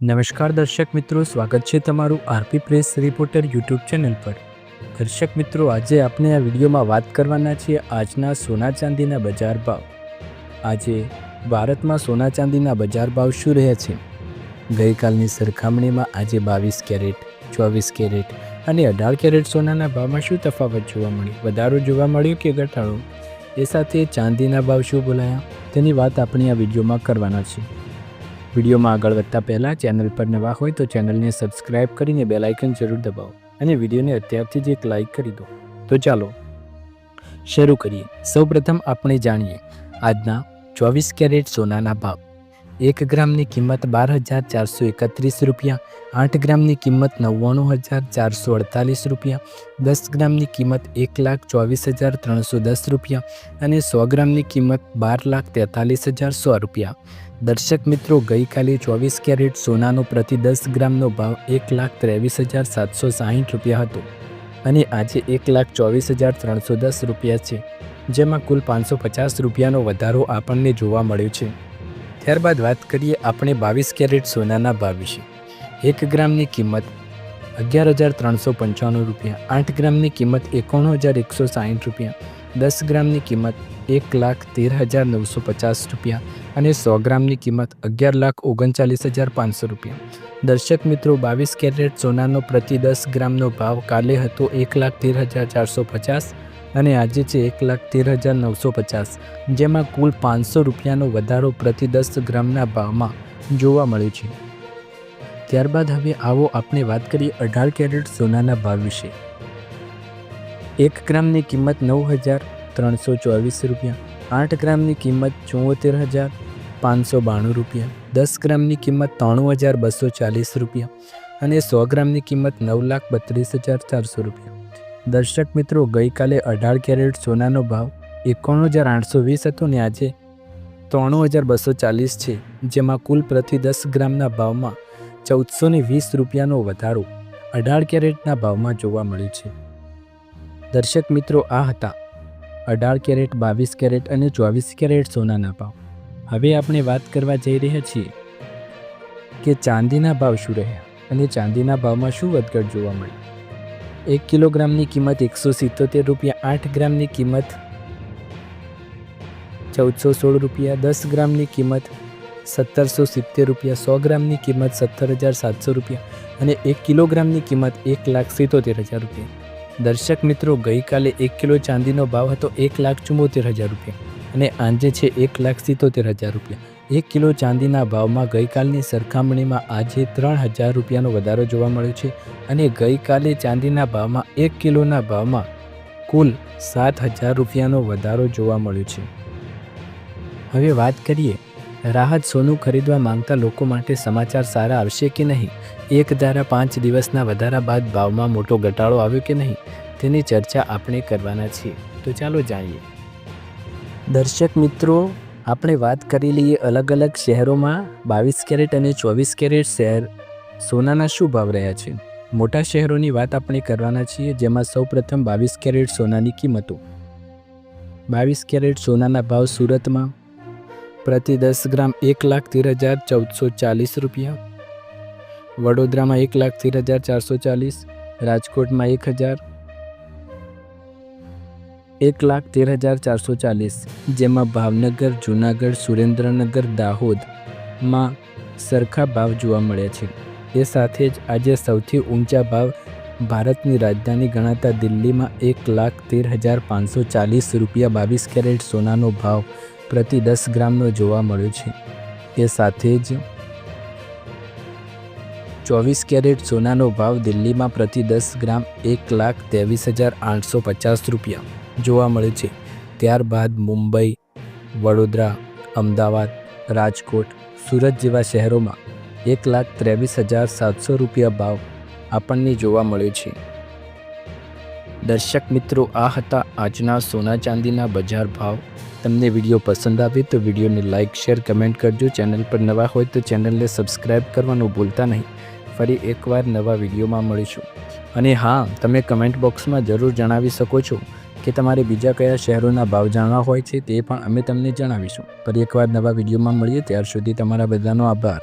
નમસ્કાર દર્શક મિત્રો, સ્વાગત છે તમારું RP press reporter YouTube channel પર। દર્શક મિત્રો, આજે આપણે આ વિડીયોમાં વાત કરવાના છીએ આજના સોના ચાંદીના બજાર ભાવ। આજે ભારતમાં સોના ચાંદીના બજાર ભાવ શું રહ્યા છે? ગઈકાલની સરખામણીમાં આજે 22 કેરેટ, 24 કેરેટ અને 18 કેરેટ સોનાના ભાવમાં શું તફાવત જોવા મળ્યો? વધારો જોવા મળ્યો કે ઘટાડો? એ સાથે ચાંદીના ભાવ શું બોલાયા તેની વાત આપણે આ વિડીયોમાં કરવાના છીએ। વિડીયોમાં આગળ વધતા પહેલાં ચેનલ પર નવા હોય તો ચેનલને સબસ્ક્રાઇબ કરીને બેલ આઇકન જરૂર દબાવો અને વિડીયોને અત્યારથી જ એક લાઇક કરી દો। તો ચાલો શરૂ કરીએ। સૌપ્રથમ આપણે જાણીએ આજના 24 કેરેટ સોનાના ભાવ। 1 ગ્રામની કિંમત 12,431 રૂપિયા, 8 ગ્રામની કિંમત 99,448 રૂપિયા, 10 ગ્રામની કિંમત 1,24,310 રૂપિયા અને 100 ગ્રામની કિંમત 12,43,100 રૂપિયા। દર્શક મિત્રો, ગઈકાલે 24 કેરેટ સોનાનો પ્રતિ 10 ગ્રામનો ભાવ 1,23,760 રૂપિયા હતો અને આજે 1,24,310 રૂપિયા છે, જેમાં કુલ 550 રૂપિયાનો વધારો આપણને જોવા મળ્યો છે। ત્યારબાદ વાત કરીએ આપણે 22 કેરેટ સોનાના ભાવ વિશે। 1 ગ્રામની કિંમત 11,395 રૂપિયા, 8 ગ્રામની કિંમત 91,160 રૂપિયા, 10 ગ્રામની કિંમત 1,13,950 રૂપિયા અને 100 ગ્રામની કિંમત 11,39,500 રૂપિયા। દર્શક મિત્રો, 22 કેરેટ સોનાનો પ્રતિ 10 ગ્રામનો ભાવ કાલે હતો 1,13,450 અને આજે છે 1,13,950, જેમાં કુલ 500 રૂપિયાનો વધારો પ્રતિ 10 ગ્રામના ભાવમાં જોવા મળ્યો છે। ત્યારબાદ હવે આવો આપણે વાત કરીએ 18 કેરેટ સોનાના ભાવ વિશે। 1 ગ્રામની કિંમત 9,324 રૂપિયા, 8 ગ્રામની કિંમત 74,592 રૂપિયા, 10 ગ્રામની કિંમત 93,240 રૂપિયા અને 100 ગ્રામની કિંમત 9,32,400 રૂપિયા। દર્શક મિત્રો, ગઈકાલે 18 કેરેટ સોનાનો ભાવ 91,820 હતો ને આજે 93,240 છે, જેમાં કુલ પ્રતિ 10 ગ્રામના ભાવમાં 1,420 રૂપિયાનો વધારો 18 કેરેટના ભાવમાં જોવા મળ્યો છે। દર્શક મિત્રો, આ હતા 18 કેરેટ, 22 કેરેટ અને 24 કેરેટ સોનાના ભાવ। હવે આપણે વાત કરવા જઈ રહ્યા છીએ કે ચાંદીના ભાવ શું રહ્યા અને ચાંદીના ભાવમાં શું વધઘટ જોવા મળી। 1 કિલોગ્રામની કિંમત 177 રૂપિયા, 8 ગ્રામની કિંમત 1,416 રૂપિયા, 10 ગ્રામની કિંમત 1,770 રૂપિયા, 100 ગ્રામની કિંમત 17,700 રૂપિયા અને 1 કિલોગ્રામની કિંમત 1,77,000 રૂપિયા। દર્શક મિત્રો, ગઈકાલે 1 કિલો ચાંદીનો ભાવ હતો 1,74,000 રૂપિયા અને આજે છે 1,77,000 રૂપિયા। 1 કિલો ચાંદીના ભાવમાં ગઈકાલની સરખામણીમાં આજે 3,000 રૂપિયાનો વધારો જોવા મળ્યો છે અને ગઈકાલે ચાંદીના ભાવમાં 1 કિલોના ભાવમાં કુલ 7,000 રૂપિયાનો વધારો જોવા મળ્યો છે। હવે વાત કરીએ રાહત સોનું ખરીદવા માંગતા લોકો માટે સમાચાર સારા આવશે કે નહીં? એક ધારા 5 દિવસના વધારા બાદ ભાવમાં મોટો ઘટાડો આવ્યો કે નહીં તેની ચર્ચા આપણે કરવાના છીએ। તો ચાલો જાણીએ। દર્શક મિત્રો, આપણે વાત કરી લઈએ અલગ અલગ શહેરોમાં 22 કેરેટ અને 24 કેરેટ શહેર સોનાના શું ભાવ રહ્યા છે। મોટા શહેરોની વાત આપણે કરવાના છીએ, જેમાં સૌપ્રથમ 22 કેરેટ સોનાની કિંમતો। 22 કેરેટ સોનાના ભાવ સુરતમાં પ્રતિ 10 ગ્રામ 1,13,1440 રૂપિયા, વડોદરામાં 1,13,440, રાજકોટમાં 1,13,440, જેમાં ભાવનગર, જૂનાગઢ, સુરેન્દ્રનગર, દાહોદમાં સરખા ભાવ જોવા મળ્યા છે। એ સાથે જ આજે સૌથી ઊંચા ભાવ ભારતની રાજધાની ગણાતા દિલ્હીમાં 1,13,540 રૂપિયા 22 કેરેટ સોનાનો ભાવ પ્રતિ 10 ગ્રામનો જોવા મળ્યો છે। એ સાથે જ 24 કેરેટ સોનાનો ભાવ દિલ્હીમાં પ્રતિ 10 ગ્રામ 1,23,850 રૂપિયા જોવા મળે છે। ત્યારબાદ મુંબઈ, વડોદરા, અમદાવાદ, રાજકોટ, સુરત જેવા શહેરોમાં 1,23,700 રૂપિયા ભાવ આપણને જોવા મળ્યો છે। દર્શક મિત્રો, આ હતા આજના સોના ચાંદીના બજાર ભાવ। તમને વિડીયો પસંદ આવે તો વિડીયોને લાઇક, શેર, કમેન્ટ કરજો। ચેનલ પર નવા હોય તો ચેનલને સબસ્ક્રાઈબ કરવાનું ભૂલતા નહીં। ફરી એકવાર નવા વિડીયોમાં મળીશું અને હા, તમે કમેન્ટ બોક્સમાં જરૂર જણાવી શકો છો કે તમારે બીજા કયા શહેરોના ભાવ જાણવા હોય છે, તે પણ અમે તમને જણાવીશું। ફરી એકવાર નવા વિડીયોમાં મળીએ, ત્યાર સુધી તમારા બધાનો આભાર।